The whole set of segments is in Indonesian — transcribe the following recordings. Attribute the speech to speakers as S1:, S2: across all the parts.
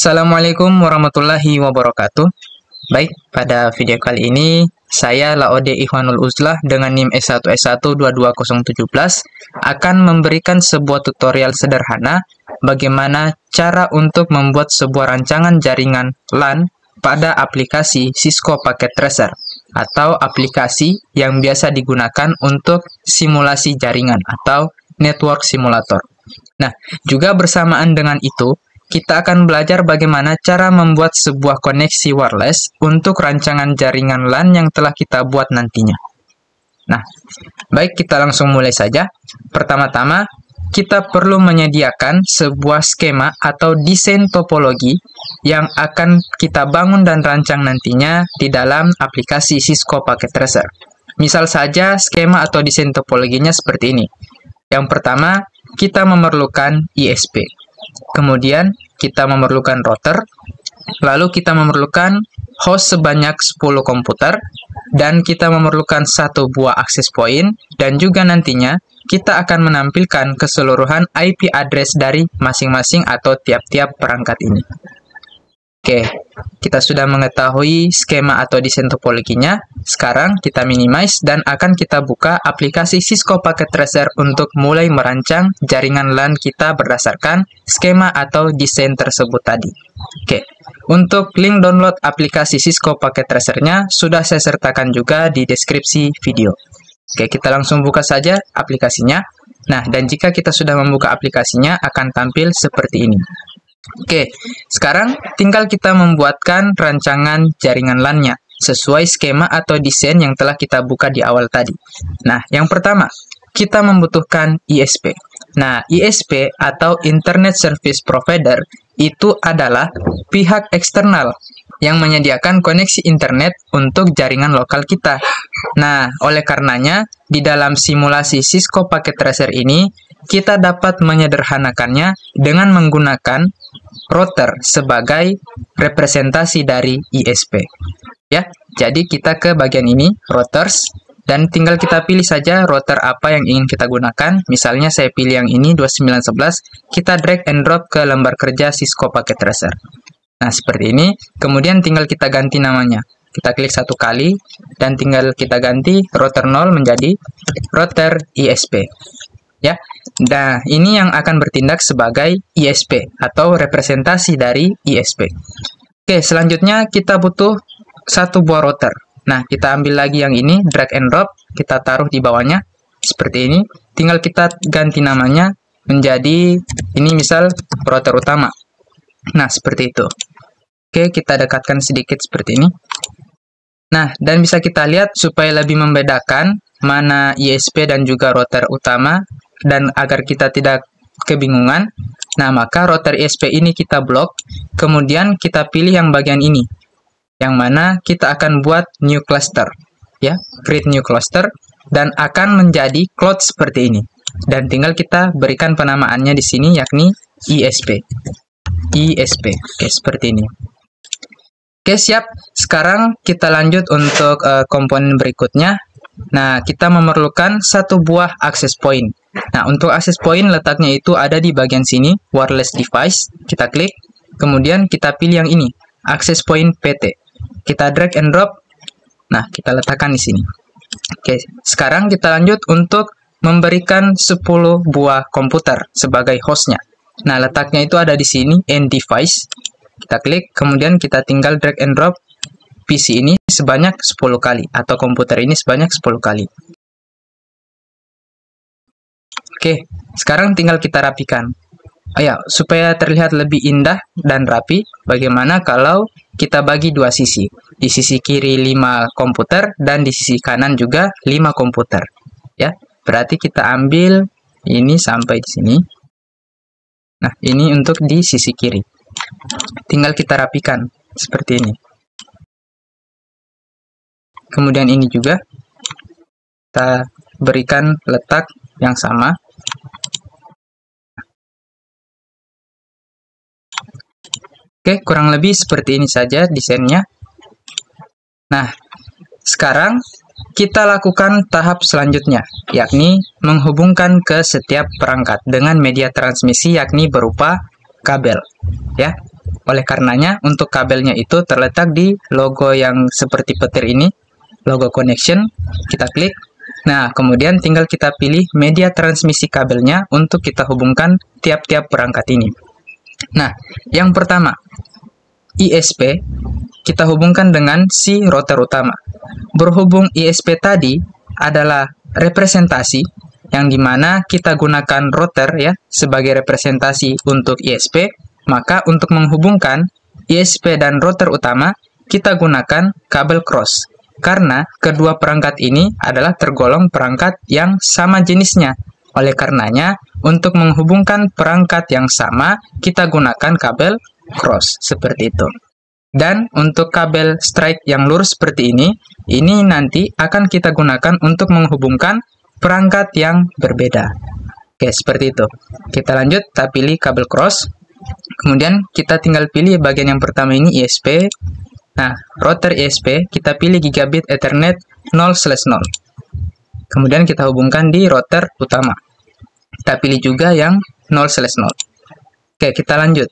S1: Assalamualaikum warahmatullahi wabarakatuh. Baik, pada video kali ini saya Laode Ikhwanul Uzlah dengan NIM S1S1 22017 akan memberikan sebuah tutorial sederhana bagaimana cara untuk membuat sebuah rancangan jaringan LAN pada aplikasi Cisco Packet Tracer atau aplikasi yang biasa digunakan untuk simulasi jaringan atau network simulator. Nah, juga bersamaan dengan itu, kita akan belajar bagaimana cara membuat sebuah koneksi wireless untuk rancangan jaringan LAN yang telah kita buat nantinya. Nah, baik, kita langsung mulai saja. Pertama-tama, kita perlu menyediakan sebuah skema atau desain topologi yang akan kita bangun dan rancang nantinya di dalam aplikasi Cisco Packet Tracer. Misal saja skema atau desain topologinya seperti ini. Yang pertama, kita memerlukan ISP. Kemudian, kita memerlukan router, lalu kita memerlukan host sebanyak 10 komputer, dan kita memerlukan satu buah access point, dan juga nantinya kita akan menampilkan keseluruhan IP address dari masing-masing atau tiap-tiap perangkat ini. Oke, kita sudah mengetahui skema atau desain topologinya. Sekarang kita minimize dan akan kita buka aplikasi Cisco Packet Tracer untuk mulai merancang jaringan LAN kita berdasarkan skema atau desain tersebut tadi. Oke, untuk link download aplikasi Cisco Packet Tracer-nya sudah saya sertakan juga di deskripsi video. Oke, kita langsung buka saja aplikasinya. Nah, dan jika kita sudah membuka aplikasinya akan tampil seperti ini. Oke, sekarang tinggal kita membuatkan rancangan jaringan LAN-nya sesuai skema atau desain yang telah kita buka di awal tadi. Nah, yang pertama, kita membutuhkan ISP. Nah, ISP atau Internet Service Provider itu adalah pihak eksternal yang menyediakan koneksi internet untuk jaringan lokal kita. Nah, oleh karenanya, di dalam simulasi Cisco Packet Tracer ini, kita dapat menyederhanakannya dengan menggunakan router sebagai representasi dari ISP. Ya, jadi kita ke bagian ini, routers, dan tinggal kita pilih saja router apa yang ingin kita gunakan. Misalnya saya pilih yang ini, 2911, kita drag and drop ke lembar kerja Cisco Packet Tracer. Nah, seperti ini, kemudian tinggal kita ganti namanya. Kita klik satu kali, dan tinggal kita ganti router 0 menjadi router ISP. Ya, nah ini yang akan bertindak sebagai ISP atau representasi dari ISP. Oke, selanjutnya kita butuh satu buah router. Nah, kita ambil lagi yang ini, drag and drop, kita taruh di bawahnya seperti ini. Tinggal kita ganti namanya menjadi ini misal router utama. Nah, seperti itu. Oke, kita dekatkan sedikit seperti ini. Nah, dan bisa kita lihat supaya lebih membedakan mana ISP dan juga router utama, dan agar kita tidak kebingungan, nah maka router ISP ini kita blok, kemudian kita pilih yang bagian ini, yang mana kita akan buat new cluster, ya, create new cluster, dan akan menjadi cloud seperti ini. Dan tinggal kita berikan penamaannya di sini, yakni ISP. Oke, seperti ini. Oke, siap. Sekarang kita lanjut untuk komponen berikutnya. Nah, kita memerlukan satu buah access point. Nah, untuk access point letaknya itu ada di bagian sini, wireless device. Kita klik, kemudian kita pilih yang ini, access point PT. Kita drag and drop. Nah, kita letakkan di sini. Oke, sekarang kita lanjut untuk memberikan 10 buah komputer sebagai hostnya. Nah, letaknya itu ada di sini, end device. Kita klik, kemudian kita tinggal drag and drop PC ini sebanyak 10 kali, atau komputer ini sebanyak 10 kali. Oke, sekarang tinggal kita rapikan. Ya, supaya terlihat lebih indah dan rapi, bagaimana kalau kita bagi dua sisi? Di sisi kiri 5 komputer, dan di sisi kanan juga 5 komputer. Ya, berarti kita ambil ini sampai di sini. Nah, ini untuk di sisi kiri. Tinggal kita rapikan, seperti ini. Kemudian ini juga kita berikan letak yang sama. Oke, kurang lebih seperti ini saja desainnya. Nah, sekarang kita lakukan tahap selanjutnya, yakni menghubungkan ke setiap perangkat dengan media transmisi, yakni berupa kabel. Ya, Oleh karenanya, untuk kabelnya itu terletak di logo yang seperti petir ini, logo connection, kita klik. Nah, kemudian tinggal kita pilih media transmisi kabelnya untuk kita hubungkan tiap-tiap perangkat ini. Nah, yang pertama, ISP, kita hubungkan dengan si router utama. Berhubung ISP tadi adalah representasi, yang dimana kita gunakan router ya sebagai representasi untuk ISP, maka untuk menghubungkan ISP dan router utama, kita gunakan kabel cross. Karena kedua perangkat ini adalah tergolong perangkat yang sama jenisnya. Oleh karenanya, untuk menghubungkan perangkat yang sama, kita gunakan kabel cross, seperti itu. Dan untuk kabel strike yang lurus seperti ini nanti akan kita gunakan untuk menghubungkan perangkat yang berbeda. Oke, seperti itu. Kita lanjut, kita pilih kabel cross. Kemudian kita tinggal pilih bagian yang pertama ini ISP. Nah, router ISP kita pilih gigabit Ethernet 0/0. Kemudian kita hubungkan di router utama. Kita pilih juga yang 0/0. Oke, kita lanjut.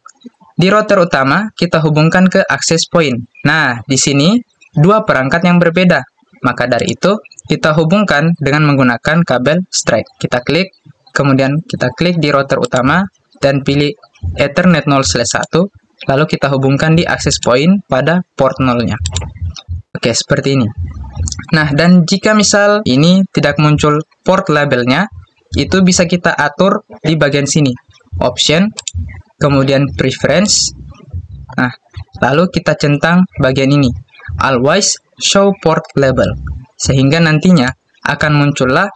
S1: Di router utama kita hubungkan ke access point. Nah, di sini dua perangkat yang berbeda. Maka dari itu kita hubungkan dengan menggunakan kabel strike. Kita klik, kemudian kita klik di router utama dan pilih Ethernet 0/1, lalu kita hubungkan di access point pada port 0-nya. Oke, seperti ini. Nah, dan jika misal ini tidak muncul port labelnya, itu bisa kita atur di bagian sini. Option, kemudian preference. Nah, lalu kita centang bagian ini. Always show port label. Sehingga nantinya akan muncullah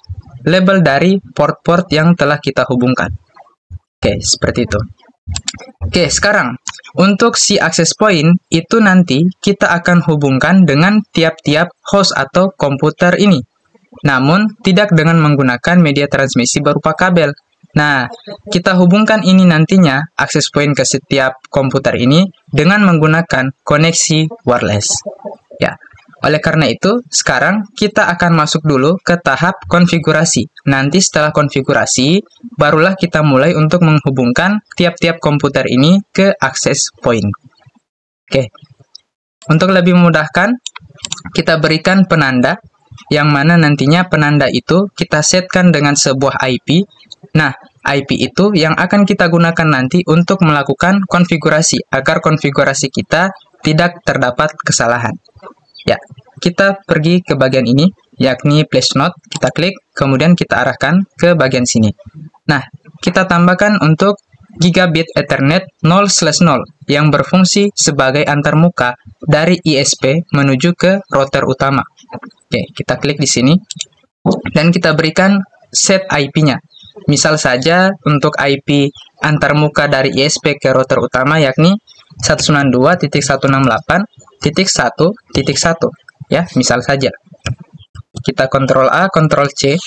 S1: label dari port-port yang telah kita hubungkan. Oke, seperti itu. Oke, sekarang untuk si access point itu nanti kita akan hubungkan dengan tiap-tiap host atau komputer ini. Namun, tidak dengan menggunakan media transmisi berupa kabel. Nah, kita hubungkan ini nantinya access point ke setiap komputer ini dengan menggunakan koneksi wireless. Ya. Oleh karena itu, sekarang kita akan masuk dulu ke tahap konfigurasi. Nanti setelah konfigurasi, barulah kita mulai untuk menghubungkan tiap-tiap komputer ini ke access point. Oke, untuk lebih memudahkan, kita berikan penanda, yang mana nantinya penanda itu kita setkan dengan sebuah IP. Nah, IP itu yang akan kita gunakan nanti untuk melakukan konfigurasi, agar konfigurasi kita tidak terdapat kesalahan. Ya, kita pergi ke bagian ini, yakni place node, kita klik, kemudian kita arahkan ke bagian sini. Nah, kita tambahkan untuk gigabit Ethernet 0/0 yang berfungsi sebagai antarmuka dari ISP menuju ke router utama. Oke, kita klik di sini, dan kita berikan set IP-nya. Misal saja untuk IP antarmuka dari ISP ke router utama yakni 192.168.1.1 ya, misal saja. Kita Ctrl A, Ctrl C,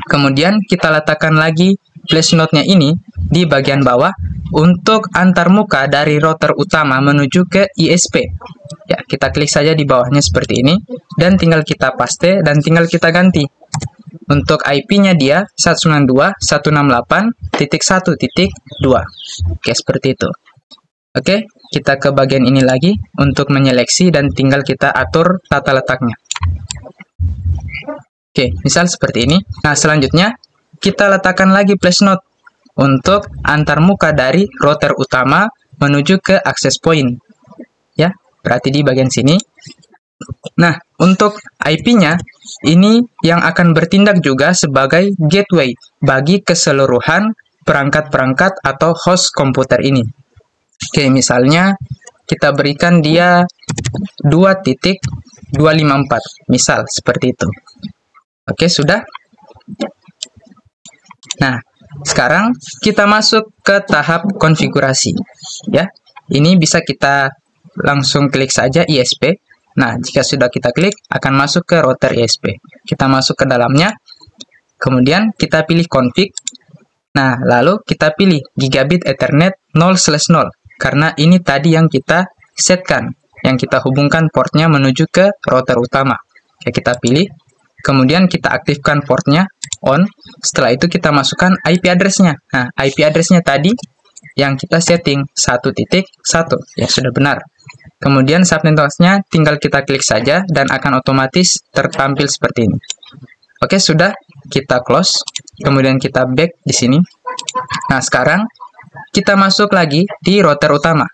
S1: kemudian kita letakkan lagi place node-nya ini di bagian bawah untuk antarmuka dari router utama menuju ke ISP. Ya, kita klik saja di bawahnya seperti ini dan tinggal kita paste dan tinggal kita ganti. Untuk IP-nya dia 192.168.1.2. Oke, seperti itu. Oke, kita ke bagian ini lagi untuk menyeleksi dan tinggal kita atur tata letaknya. Oke, misal seperti ini. Nah, selanjutnya kita letakkan lagi place node untuk antarmuka dari router utama menuju ke access point. Ya, berarti di bagian sini. Nah, untuk IP-nya ini yang akan bertindak juga sebagai gateway bagi keseluruhan perangkat-perangkat atau host komputer ini. Oke, misalnya kita berikan dia 2.254, misal seperti itu. Oke, sudah. Nah, sekarang kita masuk ke tahap konfigurasi. Ya, ini bisa kita langsung klik saja ISP. Nah, jika sudah kita klik, akan masuk ke router ISP. Kita masuk ke dalamnya, kemudian kita pilih config. Nah, lalu kita pilih gigabit Ethernet 0/0. Karena ini tadi yang kita setkan, yang kita hubungkan portnya menuju ke router utama. Oke, kita pilih, kemudian kita aktifkan portnya on. Setelah itu kita masukkan IP address-nya. Nah, IP address-nya tadi yang kita setting 1.1. Ya, sudah benar. Kemudian subnet masknya tinggal kita klik saja dan akan otomatis tertampil seperti ini. Oke, sudah, kita close. Kemudian kita back di sini. Nah, sekarang kita masuk lagi di router utama.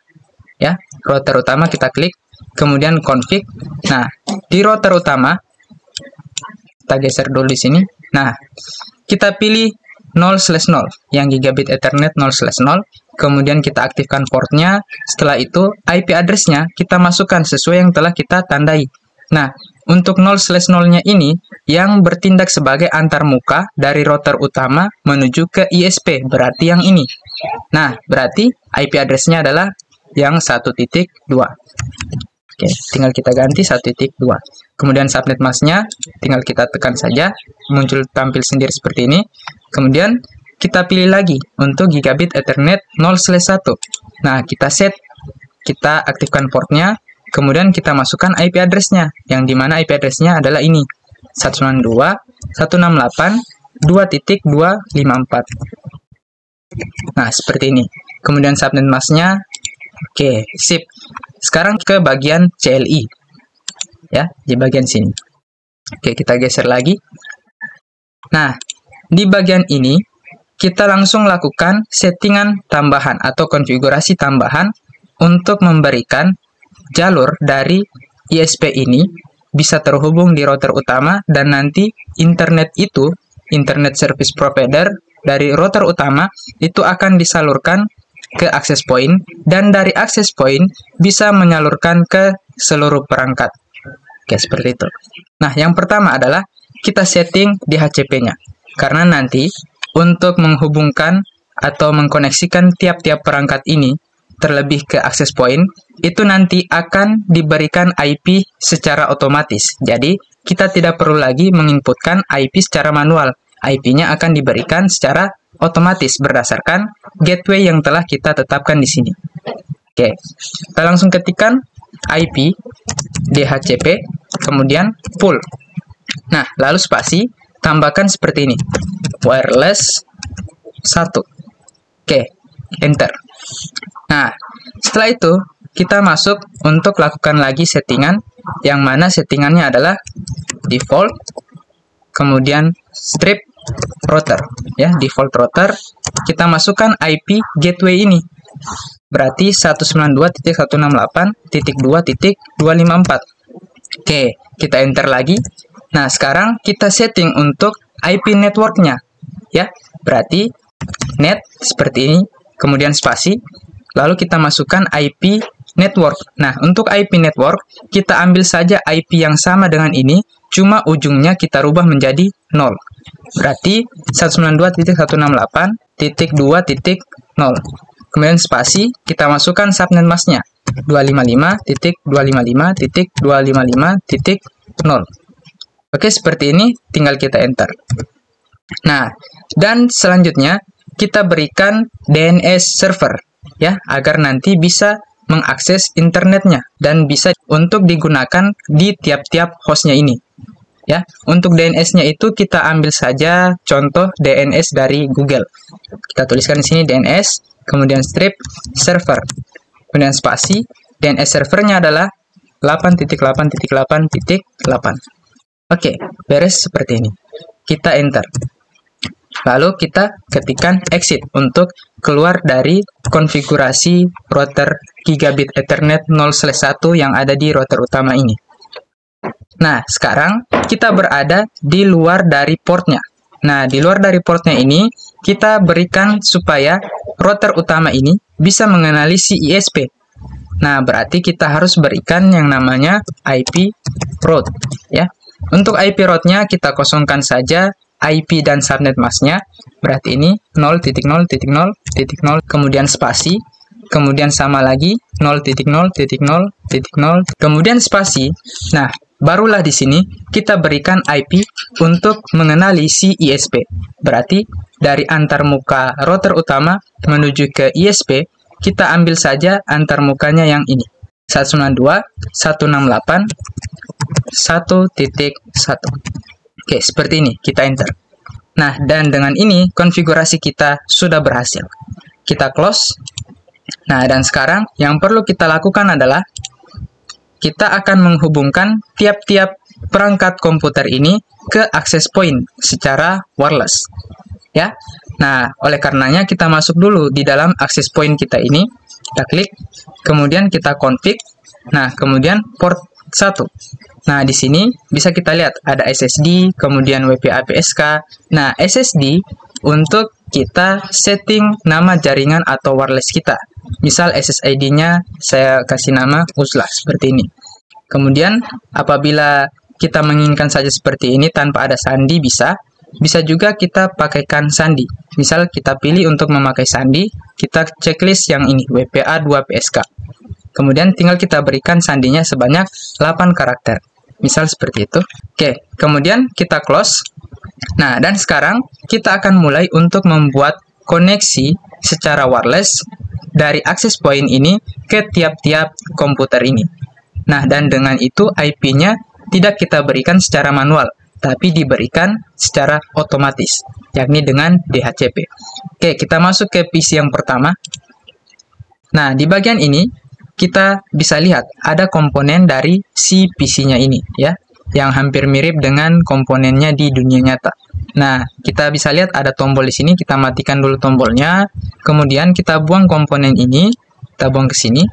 S1: Ya, router utama kita klik, kemudian config. Nah, di router utama kita geser dulu di sini. Nah, kita pilih 0/0 yang gigabit Ethernet 0/0. Kemudian kita aktifkan portnya. Setelah itu IP address-nya kita masukkan sesuai yang telah kita tandai. Nah, untuk 0/0-nya ini yang bertindak sebagai antarmuka dari router utama menuju ke ISP, berarti yang ini. Nah, berarti IP address-nya adalah yang 1.2. Oke, tinggal kita ganti 1.2. Kemudian subnet masknya tinggal kita tekan saja, muncul tampil sendiri seperti ini. Kemudian kita pilih lagi untuk gigabit Ethernet 0/1. Nah, kita set, kita aktifkan portnya, kemudian kita masukkan IP address-nya, yang dimana IP address-nya adalah ini, 192.168.2.254. Nah, seperti ini. Kemudian subnet masknya, oke, sip. Sekarang ke bagian CLI. Ya, di bagian sini. Oke, kita geser lagi. Nah, di bagian ini, kita langsung lakukan settingan tambahan atau konfigurasi tambahan untuk memberikan jalur dari ISP ini bisa terhubung di router utama, dan nanti internet itu, internet service provider dari router utama itu akan disalurkan ke access point, dan dari access point bisa menyalurkan ke seluruh perangkat. Oke, seperti itu. Nah, yang pertama adalah kita setting di HCP-nya. Karena nanti untuk menghubungkan atau mengkoneksikan tiap-tiap perangkat ini terlebih ke access point, itu nanti akan diberikan IP secara otomatis. Jadi, kita tidak perlu lagi menginputkan IP secara manual. IP-nya akan diberikan secara otomatis berdasarkan gateway yang telah kita tetapkan di sini. Oke, kita langsung ketikkan IP DHCP, kemudian full. Nah, lalu spasi, tambahkan seperti ini, wireless 1. Oke, enter. Nah, setelah itu kita masuk untuk lakukan lagi settingan, yang mana settingannya adalah default, kemudian strip router, ya, default router. Kita masukkan IP gateway ini, berarti 192.168.2.254. Oke, kita enter lagi. Nah, sekarang kita setting untuk IP networknya, ya, berarti net seperti ini, kemudian spasi, lalu kita masukkan IP network. Nah, untuk IP network, kita ambil saja IP yang sama dengan ini, cuma ujungnya kita rubah menjadi 0. Berarti 192.168.2.0. Kemudian spasi, kita masukkan subnet masknya, 255.255.255.0. Oke, seperti ini, tinggal kita enter. Nah, dan selanjutnya, kita berikan DNS server, ya, agar nanti bisa mengakses internetnya dan bisa untuk digunakan di tiap-tiap hostnya ini. Ya, untuk DNS-nya itu kita ambil saja contoh DNS dari Google. Kita tuliskan di sini DNS, kemudian strip server, kemudian spasi. DNS servernya adalah 8.8.8.8. Oke, beres seperti ini. Kita enter. Lalu kita ketikkan exit untuk keluar dari konfigurasi router gigabit Ethernet 0/1 yang ada di router utama ini. Nah, sekarang kita berada di luar dari portnya. Nah, di luar dari portnya ini, kita berikan supaya router utama ini bisa mengenali si ISP. Nah, berarti kita harus berikan yang namanya IP route, ya. Untuk IP route-nya kita kosongkan saja IP dan subnet masknya, berarti ini 0.0.0.0, kemudian spasi, kemudian sama lagi 0.0.0.0, kemudian spasi. Nah, barulah di sini kita berikan IP untuk mengenali si ISP. Berarti dari antarmuka router utama menuju ke ISP, kita ambil saja antarmukanya yang ini, 192.168.1.1. Oke, seperti ini, kita enter. Nah, dan dengan ini konfigurasi kita sudah berhasil. Kita close, Nah, dan sekarang yang perlu kita lakukan adalah kita akan menghubungkan tiap-tiap perangkat komputer ini ke access point secara wireless. Ya. Nah, oleh karenanya kita masuk dulu di dalam access point kita ini. Kita klik, kemudian kita config. Nah, kemudian port 1. Nah, di sini bisa kita lihat ada SSD, kemudian WPA PSK. Nah, SSD untuk kita setting nama jaringan atau wireless kita. Misal SSID-nya saya kasih nama uzlah seperti ini. Kemudian apabila kita menginginkan saja seperti ini tanpa ada sandi bisa juga kita pakaikan sandi. Misal kita pilih untuk memakai sandi, kita checklist yang ini WPA 2 PSK. Kemudian tinggal kita berikan sandinya sebanyak 8 karakter. Misal seperti itu. Oke, kemudian kita close. Nah, dan sekarang kita akan mulai untuk membuat koneksi secara wireless dari access point ini ke tiap-tiap komputer ini. Nah, dan dengan itu IP-nya tidak kita berikan secara manual, tapi diberikan secara otomatis, yakni dengan DHCP. Oke, kita masuk ke PC yang pertama. Nah, di bagian ini kita bisa lihat ada komponen dari si PC-nya ini, ya, yang hampir mirip dengan komponennya di dunia nyata. Nah, kita bisa lihat ada tombol di sini, kita matikan dulu tombolnya, kemudian kita buang komponen ini, kita buang ke sini.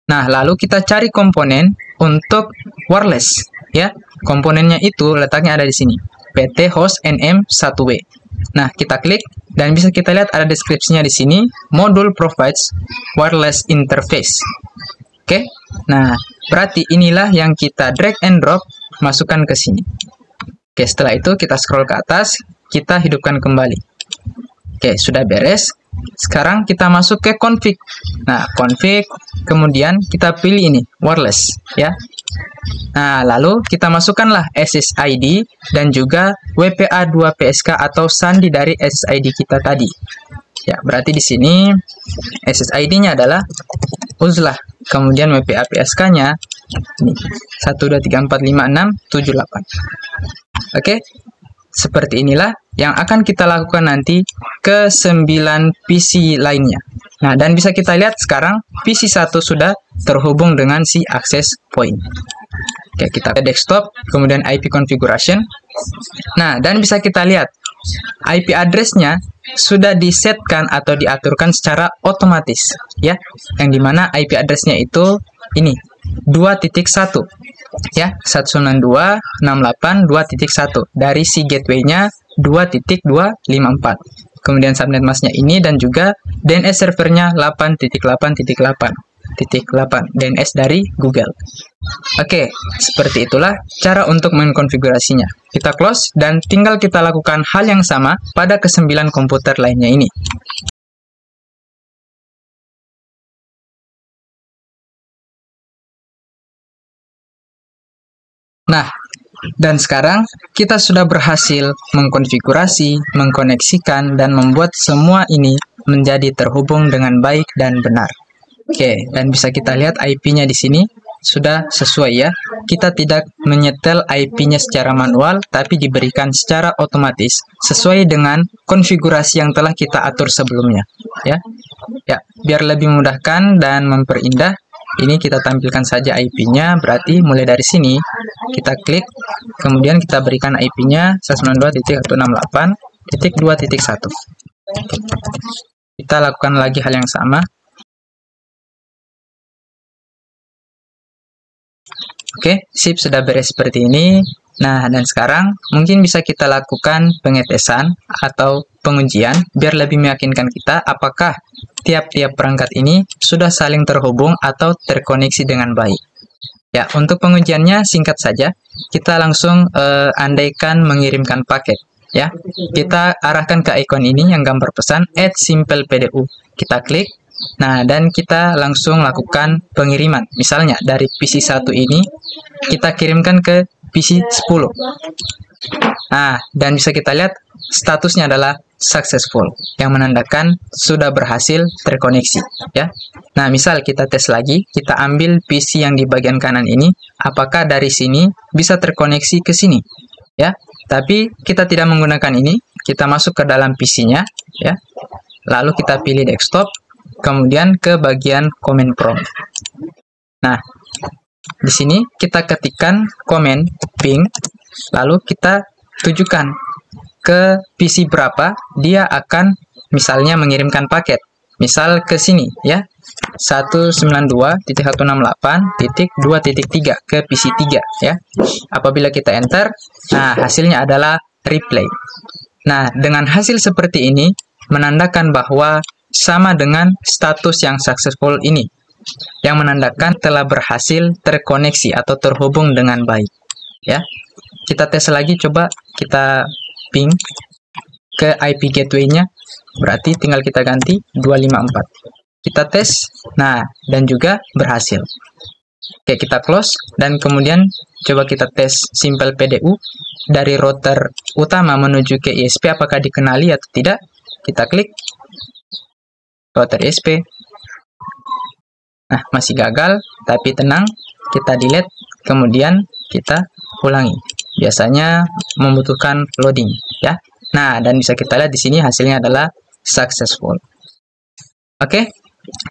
S1: Nah, lalu kita cari komponen untuk wireless, ya. Komponennya itu letaknya ada di sini, PT host NM1W. Nah, kita klik dan bisa kita lihat ada deskripsinya di sini, module provides wireless interface. Oke, nah berarti inilah yang kita drag and drop masukkan ke sini. Oke, setelah itu kita scroll ke atas, kita hidupkan kembali. Oke, sudah beres. Sekarang kita masuk ke config. Nah, config, kemudian kita pilih ini, wireless, ya. Nah, lalu kita masukkanlah SSID dan juga WPA 2 PSK atau sandi dari SSID kita tadi. Ya, berarti di sini SSID-nya adalah uzlah. Kemudian WPA PSK-nya 123456778. Oke. Seperti inilah yang akan kita lakukan nanti ke 9 PC lainnya. Nah, dan bisa kita lihat sekarang PC 1 sudah terhubung dengan si access point. Oke, kita ke desktop, kemudian IP configuration. Nah, dan bisa kita lihat IP address-nya sudah disetkan atau diaturkan secara otomatis, ya. Yang dimana IP address-nya itu ini 2.1, ya, 192.68.2.1 dari si gateway-nya 2.254. Kemudian subnet mask-nya ini dan juga DNS servernya 8.8.8.8 DNS dari Google. Oke, seperti itulah cara untuk mengkonfigurasinya. Kita close dan tinggal kita lakukan hal yang sama pada ke-9 komputer lainnya ini. Nah, dan sekarang kita sudah berhasil mengkonfigurasi, mengkoneksikan, dan membuat semua ini menjadi terhubung dengan baik dan benar. Oke, dan bisa kita lihat IP-nya di sini sudah sesuai, ya. Kita tidak menyetel IP-nya secara manual, tapi diberikan secara otomatis sesuai dengan konfigurasi yang telah kita atur sebelumnya, ya. Ya, biar lebih memudahkan dan memperindah, ini kita tampilkan saja IP-nya. Berarti mulai dari sini kita klik, kemudian kita berikan IP-nya 192.168.2.1. Kita lakukan lagi hal yang sama. Oke, sip, sudah beres seperti ini. Nah, dan sekarang mungkin bisa kita lakukan pengetesan atau pengujian biar lebih meyakinkan kita apakah tiap-tiap perangkat ini sudah saling terhubung atau terkoneksi dengan baik. Ya, untuk pengujiannya singkat saja, kita langsung andaikan mengirimkan paket. Ya, kita arahkan ke ikon ini yang gambar pesan add simple PDU. Kita klik. Nah, dan kita langsung lakukan pengiriman. Misalnya dari PC 1 ini kita kirimkan ke PC 10. Nah, dan bisa kita lihat statusnya adalah successful, yang menandakan sudah berhasil terkoneksi, ya. Nah, misal kita tes lagi, kita ambil PC yang di bagian kanan ini, apakah dari sini bisa terkoneksi ke sini, ya. Tapi kita tidak menggunakan ini, kita masuk ke dalam PC-nya, ya. Lalu kita pilih desktop. kemudian ke bagian comment prompt. Nah, di sini kita ketikkan comment ping, lalu kita tujukan ke PC berapa dia akan misalnya mengirimkan paket. Misal ke sini ya, 192.168.2.3 ke PC 3 ya. Apabila kita enter, nah hasilnya adalah reply. Nah, dengan hasil seperti ini menandakan bahwa sama dengan status yang successful ini, yang menandakan telah berhasil terkoneksi atau terhubung dengan baik ya. Kita tes lagi, coba kita ping ke IP gateway-nya, berarti tinggal kita ganti 254. Kita tes, nah, dan juga berhasil. Oke, kita close, dan kemudian coba kita tes simple PDU dari router utama menuju ke ISP, apakah dikenali atau tidak. Kita klik router ISP. Nah, masih gagal, tapi tenang, kita delete, kemudian kita ulangi. Biasanya membutuhkan loading, ya. Nah, dan bisa kita lihat di sini hasilnya adalah successful. Oke,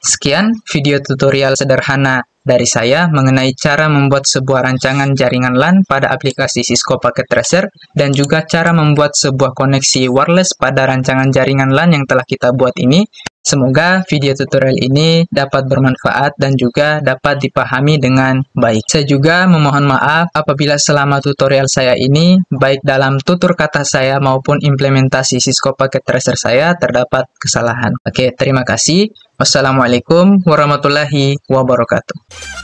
S1: sekian video tutorial sederhana dari saya mengenai cara membuat sebuah rancangan jaringan LAN pada aplikasi Cisco Packet Tracer dan juga cara membuat sebuah koneksi wireless pada rancangan jaringan LAN yang telah kita buat ini. Semoga video tutorial ini dapat bermanfaat dan juga dapat dipahami dengan baik. Saya juga memohon maaf apabila selama tutorial saya ini, baik dalam tutur kata saya maupun implementasi Cisco Packet Tracer saya, terdapat kesalahan. Oke, terima kasih. Wassalamualaikum warahmatullahi wabarakatuh.